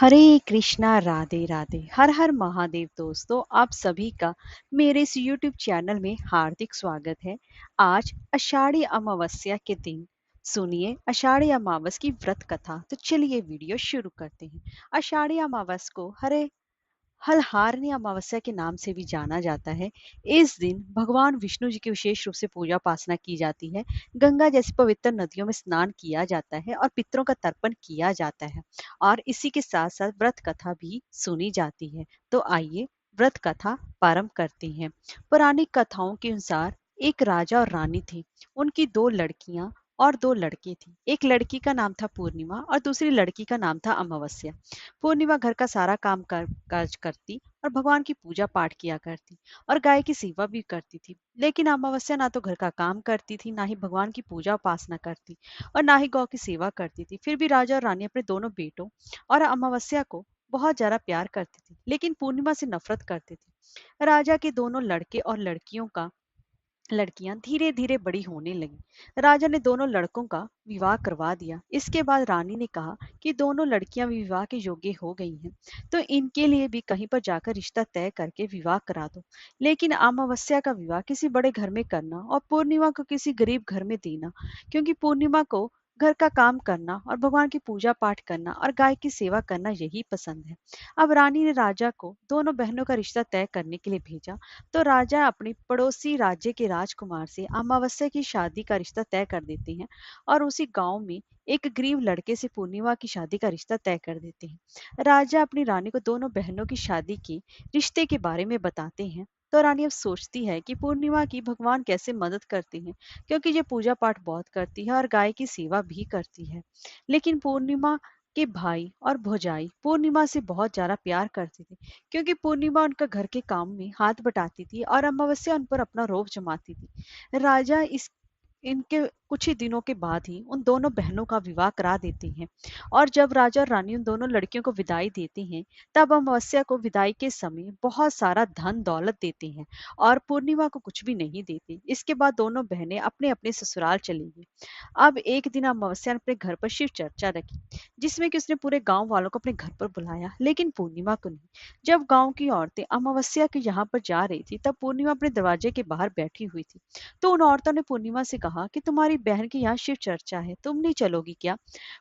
हरे कृष्णा राधे राधे हर हर महादेव। दोस्तों, आप सभी का मेरे इस यूट्यूब चैनल में हार्दिक स्वागत है। आज आषाढ़ी अमावस्या के दिन सुनिए आषाढ़ी अमावस की व्रत कथा। तो चलिए वीडियो शुरू करते हैं। आषाढ़ी अमावस को हरे हलहारनी अमावस्या के नाम से भी जाना जाता है। इस दिन भगवान विष्णु जी की विशेष रूप से पूजा उपासना की जाती है। गंगा जैसी पवित्र नदियों में स्नान किया जाता है और पितरों का तर्पण किया जाता है। और इसी के साथ साथ व्रत कथा भी सुनी जाती है। तो आइए व्रत कथा प्रारंभ करते हैं। पौराणिक कथाओं के अनुसार एक राजा और रानी थे। उनकी दो लड़कियां और दो लड़के थे। एक लड़की का नाम था पूर्णिमा और दूसरी लड़की का नाम था अमावस्या। पूर्णिमा घर का सारा काम काज करती और भगवान की पूजा पाठ किया करती और गाय की सेवा भी करती थी। लेकिन अमावस्या ना तो घर का काम करती थी, ना ही भगवान की पूजा उपासना करती और ना ही गौ की सेवा करती थी। फिर भी राजा और रानी अपने दोनों बेटों और अमावस्या को बहुत ज्यादा प्यार करते थे, लेकिन पूर्णिमा से नफरत करते थे। राजा के दोनों लड़के और लड़कियां धीरे धीरे बड़ी होने लगी। राजा ने दोनों लड़कों का विवाह करवा दिया। इसके बाद रानी ने कहा कि दोनों लड़कियां विवाह के योग्य हो गई हैं, तो इनके लिए भी कहीं पर जाकर रिश्ता तय करके विवाह करा दो। लेकिन अमावस्या का विवाह किसी बड़े घर में करना और पूर्णिमा को किसी गरीब घर में देना, क्योंकि पूर्णिमा को घर का काम करना और भगवान की पूजा पाठ करना और गाय की सेवा करना यही पसंद है। अब रानी ने राजा को दोनों बहनों का रिश्ता तय करने के लिए भेजा। तो राजा अपनी पड़ोसी राज्य के राजकुमार से अमावस्या की शादी का रिश्ता तय कर देते हैं और उसी गांव में एक गरीब लड़के से पूर्णिमा की शादी का रिश्ता तय कर देते हैं। राजा अपनी रानी को दोनों बहनों की शादी के रिश्ते के बारे में बताते हैं। तो रानी अब सोचती है कि पूर्णिमा की भगवान कैसे मदद करती हैं, क्योंकि ये पूजा पाठ बहुत करती है और गाय की सेवा भी करती है। लेकिन पूर्णिमा के भाई और भौजाई पूर्णिमा से बहुत ज्यादा प्यार करते थे, क्योंकि पूर्णिमा उनका घर के काम में हाथ बटाती थी और अमावस्या उन पर अपना रौब जमाती थी। राजा इस इनके कुछ ही दिनों के बाद ही उन दोनों बहनों का विवाह करा देते हैं। और जब राजा और रानी उन दोनों लड़कियों को विदाई देते हैं, तब अमावस्या को विदाई के समय बहुत सारा धन दौलत देते हैं और पूर्णिमा को कुछ भी नहीं देते। इसके बाद दोनों बहनें अपने अपने ससुराल चली गई। अब एक दिन अमावस्या ने अपने घर पर शिव चर्चा रखी, जिसमें कि उसने पूरे गांव वालों को अपने घर पर बुलाया, लेकिन पूर्णिमा को नहीं। जब गांव की औरतें अमावस्या के यहाँ पर जा रही थी, तब पूर्णिमा अपने दरवाजे के बाहर बैठी हुई थी। तो उन औरतों ने पूर्णिमा से कहा कि तुम्हारी बहन की यहाँ शिव चर्चा है, तुम नहीं चलोगी क्या?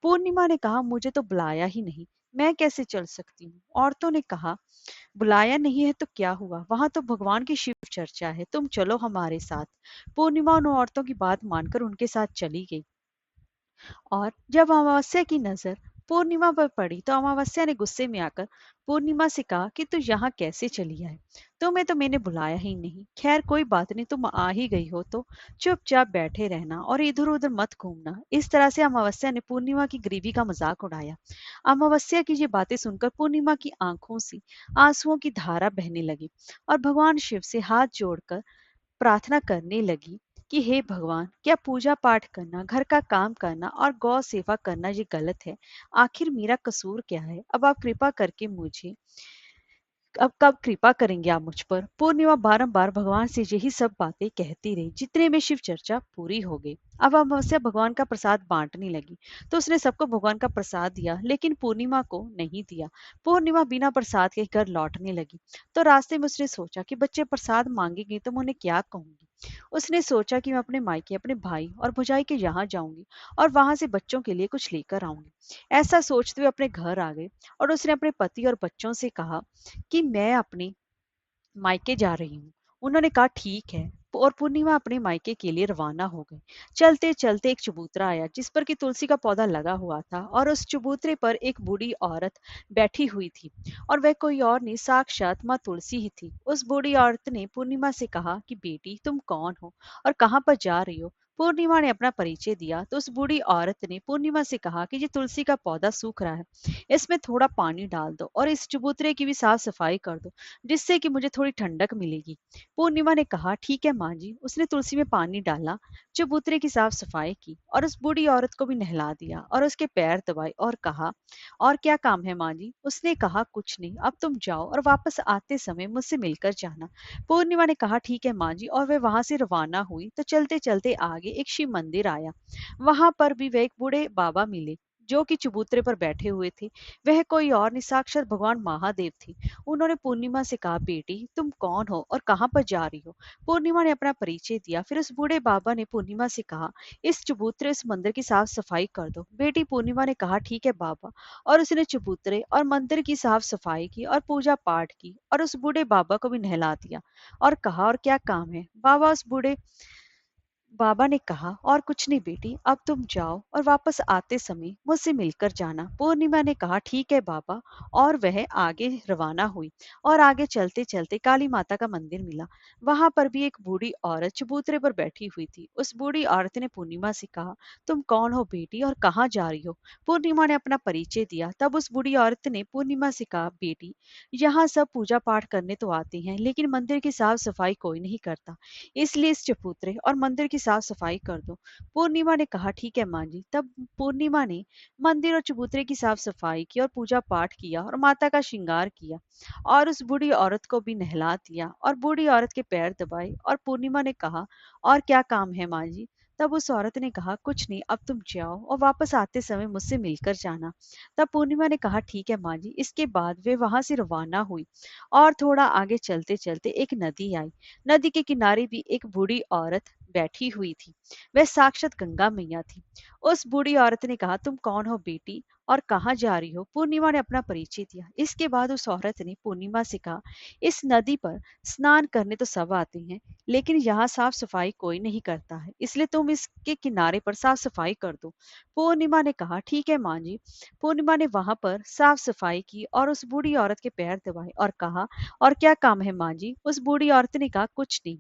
पूर्णिमा ने कहा, मुझे तो बुलाया ही नहीं, मैं कैसे चल सकती हूँ? औरतों ने कहा, बुलाया नहीं है तो क्या हुआ, वहां तो भगवान की शिव चर्चा है, तुम चलो हमारे साथ। पूर्णिमा उन औरतों की बात मानकर उनके साथ चली गई। और जब अमावस्या की नजर पूर्णिमा पर पड़ी, तो अमावस्या ने गुस्से में आकर पूर्णिमा से कहा कि तू यहाँ कैसे चली आई, तुम्हें तो मैंने बुलाया ही नहीं। खैर कोई बात नहीं, तुम आ ही गई हो तो चुपचाप बैठे रहना और इधर उधर मत घूमना। इस तरह से अमावस्या ने पूर्णिमा की गरीबी का मजाक उड़ाया। अमावस्या की ये बातें सुनकर पूर्णिमा की आंखों से आंसुओं की धारा बहने लगी और भगवान शिव से हाथ जोड़कर प्रार्थना करने लगी कि हे भगवान, क्या पूजा पाठ करना, घर का काम करना और गौ सेवा करना ये गलत है? आखिर मेरा कसूर क्या है? अब आप कृपा करके मुझे अब कब कृपा करेंगे आप मुझ पर? पूर्णिमा बारंबार भगवान से यही सब बातें कहती रही, जितने में शिव चर्चा पूरी हो गई। अब अमावस्या भगवान का प्रसाद बांटने लगी, तो उसने सबको भगवान का प्रसाद दिया, लेकिन पूर्णिमा को नहीं दिया। पूर्णिमा बिना प्रसाद के घर लौटने लगी। तो रास्ते में उसने सोचा कि बच्चे प्रसाद मांगेंगे तो मैं उन्हें क्या कहूंगी। उसने सोचा कि मैं अपने मायके, अपने भाई और भौजाई के यहाँ जाऊंगी और वहां से बच्चों के लिए कुछ लेकर आऊंगी। ऐसा सोचते हुए अपने घर आ गई और उसने अपने पति और बच्चों से कहा कि मैं अपने मायके जा रही हूँ। उन्होंने कहा ठीक है, और पूर्णिमा अपने मायके के लिए रवाना हो गई। चलते चलते एक चबूतरा आया, जिस पर कि तुलसी का पौधा लगा हुआ था और उस चबूतरे पर एक बूढ़ी औरत बैठी हुई थी। और वह कोई और नहीं, साक्षात माँ तुलसी ही थी। उस बूढ़ी औरत ने पूर्णिमा से कहा कि बेटी, तुम कौन हो और कहाँ पर जा रही हो? पूर्णिमा ने अपना परिचय दिया तो उस बूढ़ी औरत ने पूर्णिमा से कहा कि ये तुलसी का पौधा सूख रहा है, इसमें थोड़ा पानी डाल दो और इस चबूतरे की भी साफ सफाई कर दो, जिससे कि मुझे थोड़ी ठंडक मिलेगी। पूर्णिमा ने कहा ठीक है माँ जी। उसने तुलसी में पानी डाला, चबूतरे की साफ सफाई की और उस बूढ़ी औरत को भी नहला दिया और उसके पैर दबाए और कहा, और क्या काम है माँ जी? उसने कहा कुछ नहीं, अब तुम जाओ और वापस आते समय मुझसे मिलकर जाना। पूर्णिमा ने कहा ठीक है माँ जी, और वे वहां से रवाना हुई। तो चलते चलते आगे एक शिव मंदिर आया। वहां पर भी वे एक बूढ़े बाबा मिले, जो कि चबूतरे पर बैठे हुए थे वह कोई और नहीं, साक्षात भगवान महादेव थे। उन्होंने पूर्णिमा से कहा, बेटी तुम कौन हो और कहाँ पर जा रही हो? पूर्णिमा ने अपना परिचय दिया। फिर उस बूढ़े बाबा ने पूर्णिमा से कहा, इस चबूतरे, इस मंदिर की साफ सफाई कर दो। बेटी पूर्णिमा ने कहा, ठीक है बाबा। और उसने चबूतरे और मंदिर की साफ सफाई की और पूजा पाठ की और उस बूढ़े बाबा को भी नहला दिया और कहा, और क्या काम है? बाबा ने कहा, और कुछ नहीं बेटी, अब तुम जाओ और वापस आते समय मुझसे मिलकर जाना। पूर्णिमा ने कहा, ठीक है बाबा। और वह आगे रवाना हुई और आगे चलते चलते काली माता का मंदिर मिला। वहां पर भी एक बूढ़ी औरत चबूतरे पर बैठी हुई थी। उस बूढ़ी औरत ने पूर्णिमा से कहा, तुम कौन हो बेटी और कहाँ जा रही हो? पूर्णिमा ने अपना परिचय दिया। तब उस बूढ़ी औरत ने पूर्णिमा से कहा, बेटी यहाँ सब पूजा पाठ करने तो आते हैं, लेकिन मंदिर की साफ सफाई कोई नहीं करता, इसलिए इस चबूतरे और मंदिर की साफ सफाई कर दो। पूर्णिमा ने कहा, ठीक है माँ जी। तब पूर्णिमा ने मंदिर और चबूतरे की साफ सफाई की और पूजा पाठ किया और माता का श्रृंगार किया और उस बूढ़ी औरत को भी नहला दिया और बूढ़ी औरत के पैर दबाए। और पूर्णिमा ने कहा, और क्या काम है माँ जी? तब उस औरत ने कहा, कुछ नहीं, अब तुम जाओ और वापस आते समय मुझसे मिलकर जाना। तब पूर्णिमा ने कहा, ठीक है माँ जी। इसके बाद वे वहां से रवाना हुई और थोड़ा आगे चलते चलते एक नदी आई। नदी के किनारे भी एक बूढ़ी औरत बैठी हुई थी। वह साक्षात गंगा मैया थी। उस बूढ़ी औरत ने कहा, तुम कौन हो बेटी और कहाँ जा रही हो? पूर्णिमा ने अपना परिचय दिया। इसके बाद उस औरत ने पूर्णिमा से कहा, इस नदी पर स्नान करने तो सब आते हैं, लेकिन यहाँ साफ सफाई कोई नहीं करता है, इसलिए तुम इसके किनारे पर साफ सफाई कर दो। पूर्णिमा ने कहा, ठीक है माँ जी। पूर्णिमा ने वहां पर साफ सफाई की और उस बूढ़ी औरत के पैर दबाए और कहा, और क्या काम है माँ जी? उस बूढ़ी औरत ने कहा, कुछ नहीं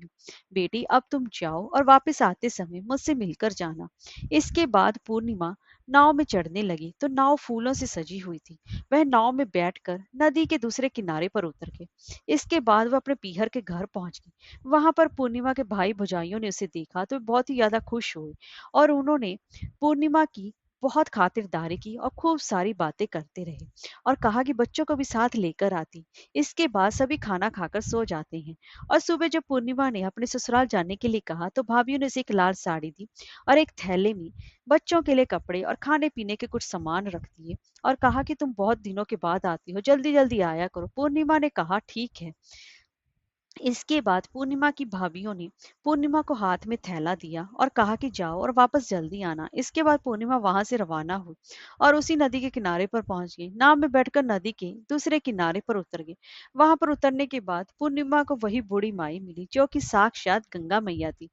बेटी, अब तुम जाओ और वापस आते समय मुझसे मिलकर जाना। इसके बाद पूर्णिमा नाव में चढ़ने लगी तो नाव फूलों से सजी हुई थी। वह नाव में बैठकर नदी के दूसरे किनारे पर उतर गई। इसके बाद वह अपने पीहर के घर पहुंच गई। वहां पर पूर्णिमा के भाई भौजाइयों ने उसे देखा तो वे बहुत ही ज्यादा खुश हुए और उन्होंने पूर्णिमा की बहुत खातिरदारी की और खूब सारी बातें करते रहे और कहा कि बच्चों को भी साथ लेकर आती। इसके बाद सभी खाना खाकर सो जाते हैं और सुबह जब पूर्णिमा ने अपने ससुराल जाने के लिए कहा तो भाभीियों ने उसे एक लाल साड़ी दी और एक थैले में बच्चों के लिए कपड़े और खाने पीने के कुछ सामान रख दिए और कहा कि तुम बहुत दिनों के बाद आती हो, जल्दी जल्दी आया करो। पूर्णिमा ने कहा, ठीक है। इसके बाद पूर्णिमा की भाभीियों ने पूर्णिमा को हाथ में थैला दिया और कहा कि जाओ और वापस जल्दी आना। इसके बाद पूर्णिमा वहां से रवाना हुई और उसी नदी के किनारे पर पहुंच गई। नाव में बैठकर नदी के दूसरे किनारे पर उतर गई। वहां पर उतरने के बाद पूर्णिमा को वही बूढ़ी माई मिली जो कि साक्षात गंगा मैया थी।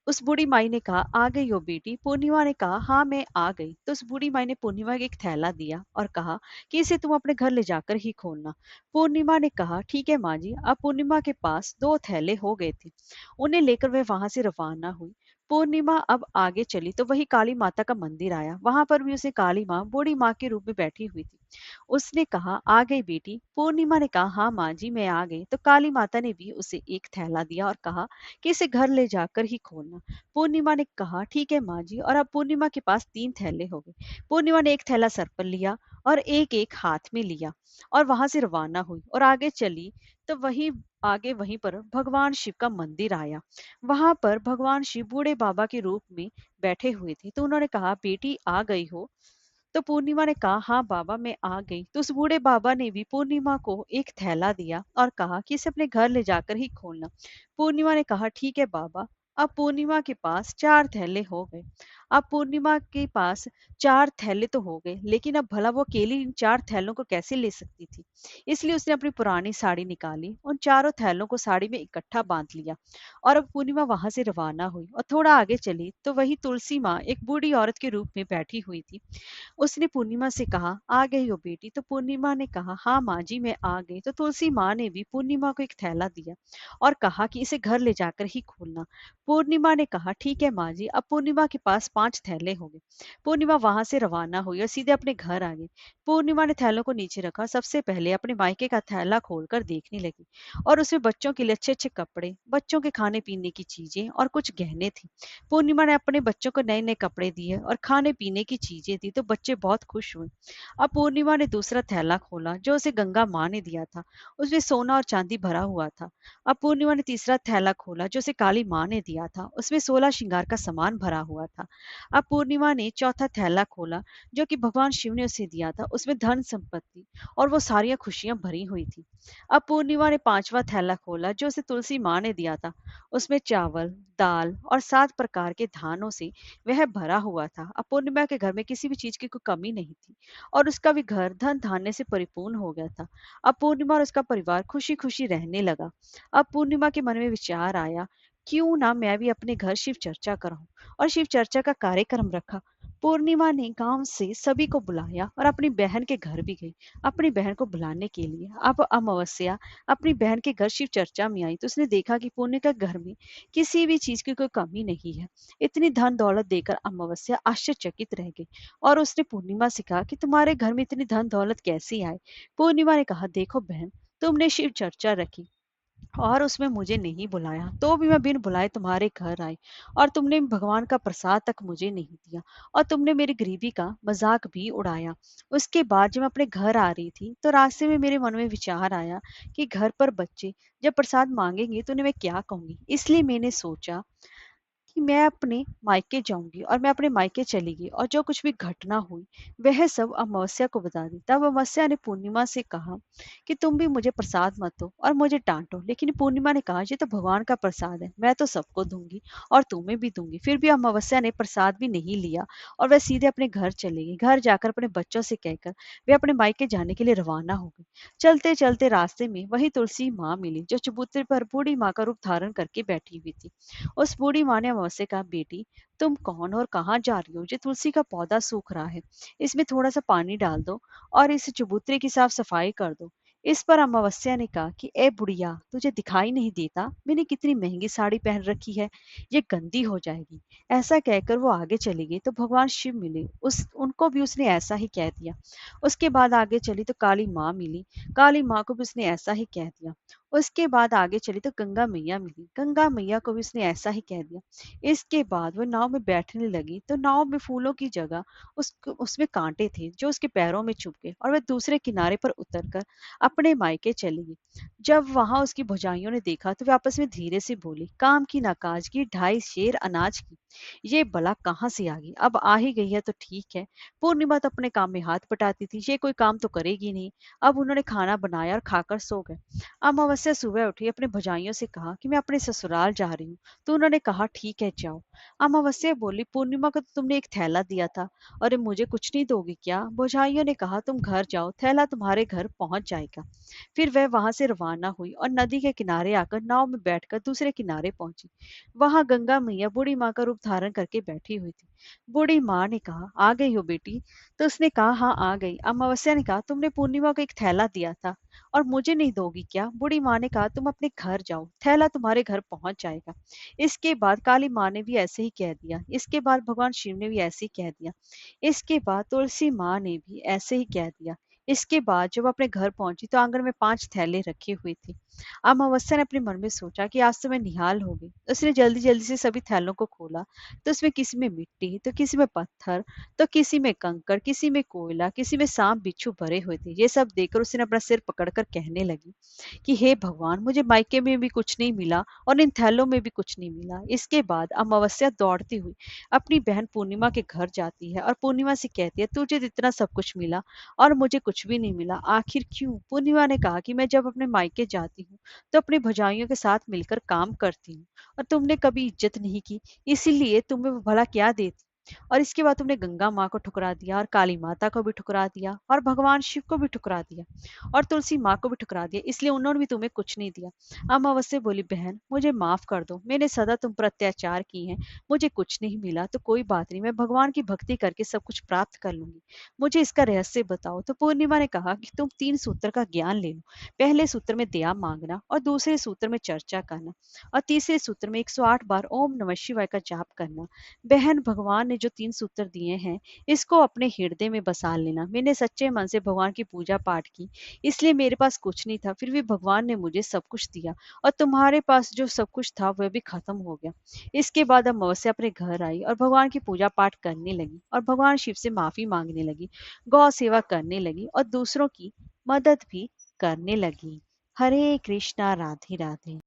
उस बूढ़ी माई ने कहा, आ गई हो बेटी? पूर्णिमा ने कहा, हाँ मैं आ गई। तो उस बूढ़ी माई ने पूर्णिमा को एक थैला दिया और कहा कि इसे तुम अपने घर ले जाकर ही खोलना। पूर्णिमा ने कहा, ठीक है माँ जी। अब पूर्णिमा के पास दो थैले हो गए थे। उन्हें लेकर वह वहां से रवाना हुई। पूर्णिमा अब आगे चली तो वही काली माता का मंदिर आया। वहां पर भी उसे काली माँ बूढ़ी माँ के रूप में बैठी हुई थी। उसने कहा, आ गई बेटी? पूर्णिमा ने कहा, हाँ माँ जी मैं आ गई। तो काली माता ने भी उसे एक थैला दिया और कहा कि इसे घर ले जाकर ही खोलना। पूर्णिमा ने कहा, ठीक है माँ जी। और अब पूर्णिमा के पास तीन थैले हो गए। पूर्णिमा ने एक थैला सर पर लिया और एक एक हाथ में लिया और वहां से रवाना हुई और आगे चली तो वहीं पर भगवान शिव का मंदिर आया। वहां पर भगवान शिव बूढ़े बाबा के रूप में बैठे हुए थे। तो उन्होंने कहा, बेटी आ गई हो? तो पूर्णिमा ने कहा, हाँ बाबा मैं आ गई। तो उस बूढ़े बाबा ने भी पूर्णिमा को एक थैला दिया और कहा कि इसे अपने घर ले जाकर ही खोलना। पूर्णिमा ने कहा, ठीक है बाबा। अब पूर्णिमा के पास चार थैले हो गए। अब पूर्णिमा के पास चार थैले तो हो गए, लेकिन अब भला वो अकेली इन चार थैलों को कैसे ले सकती थी? इसलिए उसने अपनी पुरानी साड़ी निकाली, उन चारों थैलों को साड़ी में इकट्ठा बांध लिया और अब पूर्णिमा वहां से रवाना हुई और थोड़ा आगे चली तो वही तुलसी माँ एक बूढ़ी औरत के रूप में बैठी हुई थी। उसने पूर्णिमा से कहा, आ गई हो बेटी? तो पूर्णिमा ने कहा, हाँ माँ जी मैं आ गई। तो तुलसी माँ ने भी पूर्णिमा को एक थैला दिया और कहा कि इसे घर ले जाकर ही खोलना। पूर्णिमा ने कहा, ठीक है माँ जी। अब पूर्णिमा के पास पांच थैले हो गए। पूर्णिमा वहां से रवाना हुई और सीधे अपने घर आ गई। पूर्णिमा ने थैलों को नीचे रखा, सबसे पहले अपने मायके का थैला खोलकर देखने लगी और उसमें बच्चों के लिए अच्छे अच्छे कपड़े, बच्चों के खाने पीने की चीजें और कुछ गहने थे। पूर्णिमा ने अपने बच्चों को नए नए कपड़े दिए और खाने पीने की चीजें दी तो बच्चे बहुत खुश हुए। अब पूर्णिमा ने दूसरा थैला खोला जो उसे गंगा माँ ने दिया था। उसमें सोना और चांदी भरा हुआ था। अब पूर्णिमा ने तीसरा थैला खोला जो उसे काली माँ ने दिया था। उसमें 16 श्रृंगार का सामान भरा हुआ था। अब पूर्णिमा ने चौथा थैला खोला जो कि भगवान शिव ने उसे दिया था। उसमें धन संपत्ति और वो सारी खुशियां भरी हुई थी। अब पूर्णिमा ने पांचवा थैला खोला जो उसे तुलसी माँ ने दिया था। उसमें चावल, दाल और 7 प्रकार के धानों से वह भरा हुआ था। अब पूर्णिमा के घर में किसी भी चीज की कोई कमी नहीं थी और उसका भी घर धन धान्य से परिपूर्ण हो गया था। अब पूर्णिमा और उसका परिवार खुशी खुशी रहने लगा। अब पूर्णिमा के मन में विचार आया, क्यों ना मैं भी अपने घर शिव चर्चा कराऊं, और शिव चर्चा का कार्यक्रम रखा। पूर्णिमा ने गांव से सभी को बुलाया और अपनी बहन के घर भी गई अपनी बहन को बुलाने के लिए। अब अमावस्या अपनी बहन के घर शिव चर्चा में आई तो उसने देखा कि पूर्णिमा के घर में किसी भी चीज की कोई कमी नहीं है। इतनी धन दौलत देकर अमावस्या आश्चर्यचकित रह गई और उसने पूर्णिमा से कहा कि तुम्हारे घर में इतनी धन दौलत कैसी आई। पूर्णिमा ने कहा, देखो बहन, तुमने शिव चर्चा रखी और उसमें मुझे नहीं बुलाया, तो भी मैं बिन बुलाए तुम्हारे घर आई, और तुमने भगवान का प्रसाद तक मुझे नहीं दिया, और तुमने मेरी गरीबी का मजाक भी उड़ाया। उसके बाद जब मैं अपने घर आ रही थी तो रास्ते में मेरे मन में विचार आया कि घर पर बच्चे जब प्रसाद मांगेंगे तो उन्हें मैं क्या कहूंगी। इसलिए मैंने सोचा कि मैं अपने मायके जाऊंगी, और मैं अपने मायके चली गई और जो कुछ भी घटना हुई वह सब अमावस्या को बता दी। तब अमावस्या ने पूर्णिमा से कहा कि तुम भी मुझे प्रसाद मत दो और मुझे डांटो। लेकिन पूर्णिमा ने कहा, ये तो भगवान का प्रसाद है, मैं तो सबको दूंगी और तुम्हें भी दूंगी। फिर भी अमावस्या ने प्रसाद भी नहीं लिया और वह सीधे अपने घर चली गई। घर जाकर अपने बच्चों से कहकर वे अपने मायके जाने के लिए रवाना हो गई। चलते चलते रास्ते में वही तुलसी माँ मिली जो चबूतरे पर बूढ़ी माँ का रूप धारण करके बैठी हुई थी। उस बूढ़ी माँ ने अमावस्या से कहा, बेटी, तुम कौन और कहाँ जा रही हो? ये तुलसी का पौधा सूख रहा है, इसमें थोड़ा सा पानी डाल दो और इस चबूतरे की साफ सफाई कर दो। इस पर अमावस्या ने कहा कि ए बुढ़िया, तुझे दिखाई नहीं देता मैंने कितनी महंगी साड़ी पहन रखी है, ये गंदी हो जाएगी। ऐसा कहकर वो आगे चली गई तो भगवान शिव मिले, उस उनको भी उसने ऐसा ही कह दिया। उसके बाद आगे चली तो काली माँ मिली, काली माँ को भी उसने ऐसा ही कह दिया। उसके बाद आगे चली तो गंगा मैया मिली, गंगा मैया को भी उसने ऐसा ही कह दिया। इसके बाद वो नाव में बैठने लगी तो नाव में फूलों की जगह उसमें कांटे थे जो उसके पैरों में चुभ गए और वह दूसरे किनारे पर उतरकर अपने मायके चली गई। जब वहां उसकी भौजाइयों ने देखा तो वे आपस में धीरे से बोली, काम की नाकाजगी 2.5 शेर अनाज की, ये बला कहाँ से आ गई? अब आ ही गई है तो ठीक है। पूर्णिमा तो अपने काम में हाथ बटाती थी, ये कोई काम तो करेगी नहीं। अब उन्होंने खाना बनाया और खाकर सो गए। अमावस्या सुबह उठी, अपने भौजाइयों से कहा कि मैं अपने ससुराल जा रही हूँ। तो उन्होंने कहा, ठीक है जाओ। अमावस्या बोली, पूर्णिमा को तो तुमने एक थैला दिया था, अरे मुझे कुछ नहीं दोगी क्या? भौजाइयों ने कहा, तुम घर जाओ, थैला तुम्हारे घर पहुंच जाएगा। फिर वह वहां से रवाना हुई और नदी के किनारे आकर नाव में बैठकर दूसरे किनारे पहुंची। वहां गंगा मैया बूढ़ी माँ का रूप धारण करके बैठी हुई थी। बूढ़ी माँ ने कहा, आ गई हो बेटी? तो उसने कहा, हाँ आ गई। अमावस्या ने कहा, तुमने पूर्णिमा को एक थैला दिया था और मुझे नहीं दोगी क्या? बूढ़ी माँ ने कहा, तुम अपने घर जाओ, थैला तुम्हारे घर पहुंच जाएगा। इसके बाद काली माँ ने भी ऐसे ही कह दिया। इसके बाद भगवान शिव ने भी ऐसे ही कह दिया। इसके बाद तुलसी माँ ने भी ऐसे ही कह दिया। इसके बाद जब अपने घर पहुंची तो आंगन में 5 थैले रखे हुए थे। अमावस्या ने अपने मन में सोचा कि आज तो मैं निहाल हो गई। उसने जल्दी जल्दी से सभी थैलों को खोला तो उसमें किसी में मिट्टी, तो किसी में पत्थर, तो किसी में कंकड़, किसी में कोयला, किसी में सांप बिच्छू भरे हुए थे। ये सब देखकर उसने अपना सिर पकड़कर कहने लगी कि हे भगवान, मुझे मायके में भी कुछ नहीं मिला और इन थैलों में भी कुछ नहीं मिला। इसके बाद अमावस्या दौड़ती हुई अपनी बहन पूर्णिमा के घर जाती है और पूर्णिमा से कहती है, तुझे तो इतना सब कुछ मिला और मुझे कुछ भी नहीं मिला, आखिर क्यों? पूर्णिमा ने कहा कि मैं जब अपने मायके जाती हूँ तो अपनी भौजाइयों के साथ मिलकर काम करती हूँ और तुमने कभी इज्जत नहीं की, इसीलिए तुम्हें वो भला क्या देती। और इसके बाद तुमने गंगा माँ को ठुकरा दिया और काली माता को भी ठुकरा दिया और भगवान शिव को भी ठुकरा दिया और तुलसी माँ को भी ठुकरा दिया, इसलिए उन्होंने भी तुम्हें कुछ नहीं दिया। अमावस्या बोली, बहन मुझे माफ कर दो, मैंने सदा तुम पर अत्याचार किए हैं, मुझे कुछ नहीं मिला तो कोई बात नहीं, मैं भगवान की भक्ति करके सब कुछ प्राप्त कर लूंगी, मुझे इसका रहस्य बताओ। तो पूर्णिमा ने कहा कि तुम 3 सूत्र का ज्ञान ले लो। पहले सूत्र में दया मांगना और दूसरे सूत्र में चर्चा करना और तीसरे सूत्र में 108 बार ओम नमः शिवाय का जाप करना। बहन, भगवान ने जो 3 सूत्र दिए हैं इसको अपने हृदय में बसा लेना। मैंने सच्चे मन से भगवान की पूजा पाठ की, इसलिए मेरे पास कुछ नहीं था, फिर भी भगवान ने मुझे सब कुछ दिया और तुम्हारे पास जो सब कुछ था वह भी खत्म हो गया। इसके बाद अमावस्या अपने घर आई और भगवान की पूजा पाठ करने लगी और भगवान शिव से माफी मांगने लगी, गौ सेवा करने लगी और दूसरों की मदद भी करने लगी। हरे कृष्णा, राधे राधे।